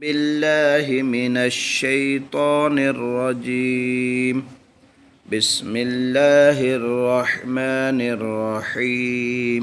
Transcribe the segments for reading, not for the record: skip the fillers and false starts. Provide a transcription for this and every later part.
بالله من الشيطان الرجيم بسم الله الرحمن الرحيم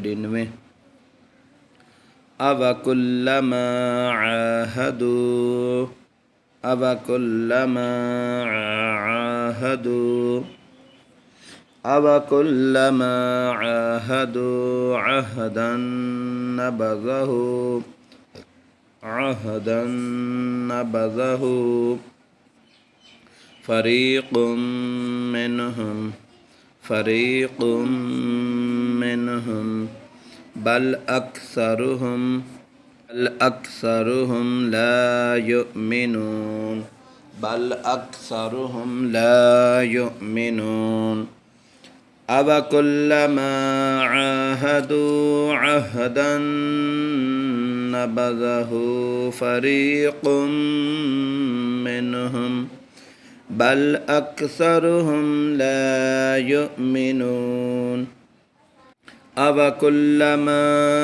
99 أَوَكُلَّمَا عَاهَدُوا أَوَكُلَّمَا عَاهَدُوا أَوَكُلَّمَا عَاهَدُوا عَهْدًا نبذه فريق منهم بل أكثرهم لا يؤمنون أَوَكُلَّمَا عَاهَدُوا عَهْدًا نَبَذَهُ فَرِيقٌ مِّنْهُمْ بَلْ أَكْثَرُهُمْ لَا يُؤْمِنُونَ أَوَكُلَّمَا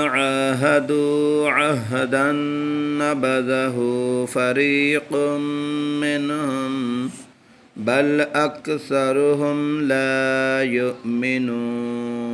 عَاهَدُوا عَهْدًا نَبَذَهُ فَرِيقٌ مِّنْهُمْ بل أكثرهم لا يؤمنون